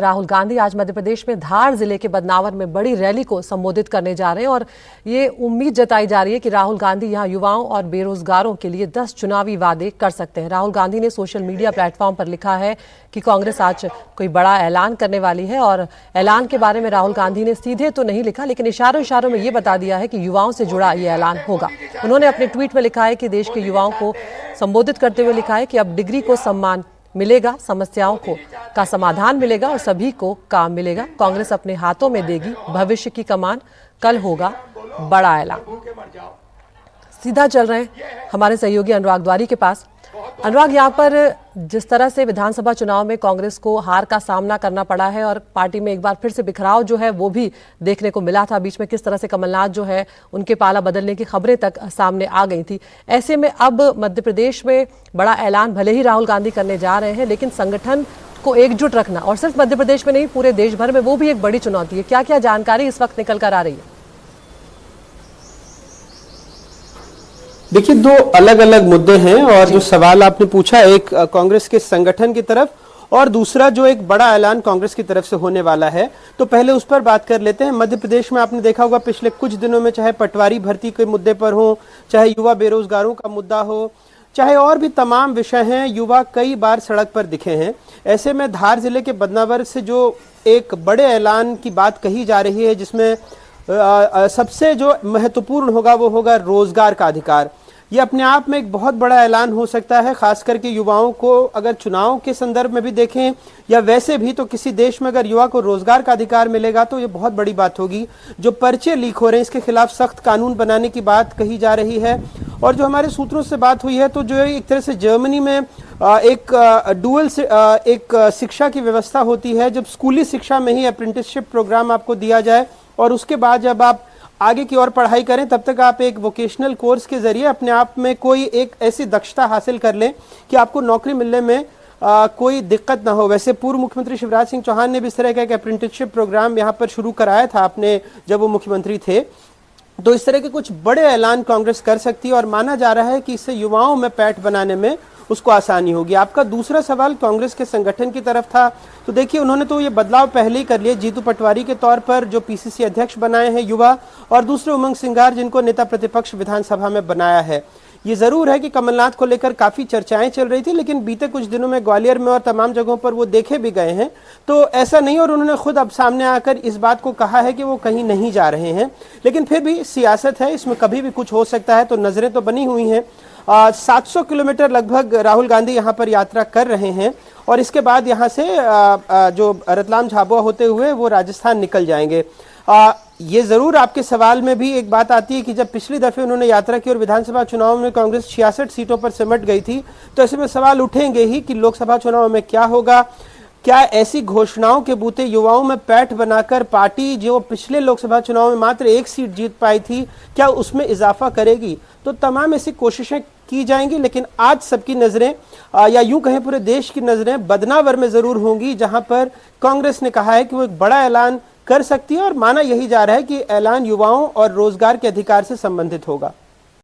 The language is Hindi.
राहुल गांधी आज मध्य प्रदेश में धार जिले के बदनावर में बड़ी रैली को संबोधित करने जा रहे हैं और ये उम्मीद जताई जा रही है कि राहुल गांधी यहां युवाओं और बेरोजगारों के लिए 10 चुनावी वादे कर सकते हैं। राहुल गांधी ने सोशल मीडिया प्लेटफॉर्म पर लिखा है कि कांग्रेस आज कोई बड़ा ऐलान करने वाली है और ऐलान के बारे में राहुल गांधी ने सीधे तो नहीं लिखा, लेकिन इशारों इशारों में ये बता दिया है कि युवाओं से जुड़ा ये ऐलान होगा। उन्होंने अपने ट्वीट में लिखा है कि देश के युवाओं को संबोधित करते हुए लिखा है कि अब डिग्री को सम्मान मिलेगा, समस्याओं का समाधान मिलेगा और सभी को काम मिलेगा। कांग्रेस अपने हाथों में देगी भविष्य की कमान, कल होगा बड़ा ऐलान। सीधा चल रहे हैं हमारे सहयोगी अनुराग द्वारी के पास। अनुराग, यहाँ पर जिस तरह से विधानसभा चुनाव में कांग्रेस को हार का सामना करना पड़ा है और पार्टी में एक बार फिर से बिखराव जो है वो भी देखने को मिला था, बीच में किस तरह से कमलनाथ जो है उनके पाला बदलने की खबरें तक सामने आ गई थी। ऐसे में अब मध्य प्रदेश में बड़ा ऐलान भले ही राहुल गांधी करने जा रहे हैं, लेकिन संगठन को एकजुट रखना और सिर्फ मध्य प्रदेश में नहीं पूरे देश भर में वो भी एक बड़ी चुनौती है। क्या क्या जानकारी इस वक्त निकल कर आ रही है? देखिए, दो अलग अलग मुद्दे हैं और जो सवाल आपने पूछा, एक कांग्रेस के संगठन की तरफ और दूसरा जो एक बड़ा ऐलान कांग्रेस की तरफ से होने वाला है, तो पहले उस पर बात कर लेते हैं। मध्य प्रदेश में आपने देखा होगा पिछले कुछ दिनों में, चाहे पटवारी भर्ती के मुद्दे पर हो, चाहे युवा बेरोजगारों का मुद्दा हो, चाहे और भी तमाम विषय हैं, युवा कई बार सड़क पर दिखे हैं। ऐसे में धार जिले के बदनावर से जो एक बड़े ऐलान की बात कही जा रही है, जिसमें सबसे जो महत्वपूर्ण होगा वो होगा रोजगार का अधिकार। ये अपने आप में एक बहुत बड़ा ऐलान हो सकता है, खास करके युवाओं को। अगर चुनाव के संदर्भ में भी देखें या वैसे भी, तो किसी देश में अगर युवा को रोजगार का अधिकार मिलेगा तो ये बहुत बड़ी बात होगी। जो पर्चे लीक हो रहे हैं, इसके खिलाफ सख्त कानून बनाने की बात कही जा रही है। और जो हमारे सूत्रों से बात हुई है, तो जो एक तरह से जर्मनी में एक डुअल एक शिक्षा की व्यवस्था होती है, जब स्कूली शिक्षा में ही अप्रेंटिसशिप प्रोग्राम आपको दिया जाए और उसके बाद जब आप आगे की ओर पढ़ाई करें, तब तक आप एक वोकेशनल कोर्स के जरिए अपने आप में कोई एक ऐसी दक्षता हासिल कर लें कि आपको नौकरी मिलने में कोई दिक्कत ना हो। वैसे पूर्व मुख्यमंत्री शिवराज सिंह चौहान ने भी इस तरह का एक अप्रेंटिसशिप प्रोग्राम यहाँ पर शुरू कराया था आपने, जब वो मुख्यमंत्री थे। तो इस तरह के कुछ बड़े ऐलान कांग्रेस कर सकती है और माना जा रहा है कि इससे युवाओं में पैठ बनाने में उसको आसानी होगी। आपका दूसरा सवाल कांग्रेस के संगठन की तरफ था, तो देखिए उन्होंने तो ये बदलाव पहले ही कर लिए। जीतू पटवारी के तौर पर जो पीसीसी अध्यक्ष बनाए हैं युवा, और दूसरे उमंग सिंगार जिनको नेता प्रतिपक्ष विधानसभा में बनाया है। ये जरूर है कि कमलनाथ को लेकर काफी चर्चाएं चल रही थी, लेकिन बीते कुछ दिनों में ग्वालियर में और तमाम जगहों पर वो देखे भी गए हैं, तो ऐसा नहीं। और उन्होंने खुद अब सामने आकर इस बात को कहा है कि वो कहीं नहीं जा रहे हैं, लेकिन फिर भी सियासत है, इसमें कभी भी कुछ हो सकता है। तो नजरें तो बनी हुई हैं। 700 किलोमीटर लगभग राहुल गांधी यहाँ पर यात्रा कर रहे हैं और इसके बाद यहाँ से जो रतलाम झाबुआ होते हुए वो राजस्थान निकल जाएंगे। ये जरूर आपके सवाल में भी एक बात आती है कि जब पिछली दफे उन्होंने यात्रा की और विधानसभा चुनाव में कांग्रेस 66 सीटों पर सिमट गई थी, तो ऐसे में सवाल उठेंगे ही कि लोकसभा चुनाव में क्या होगा। क्या ऐसी घोषणाओं के बूते युवाओं में पैठ बनाकर पार्टी जो पिछले लोकसभा चुनाव में मात्र 1 सीट जीत पाई थी, क्या उसमें इजाफा करेगी? तो तमाम ऐसी कोशिशें की जाएंगी, लेकिन आज सबकी नजरें या यूं कहें पूरे देश की नजरें बदनावर में जरूर होंगी, जहां पर कांग्रेस ने कहा है कि वो एक बड़ा ऐलान कर सकती है और माना यही जा रहा है कि ऐलान युवाओं और रोजगार के अधिकार से संबंधित होगा।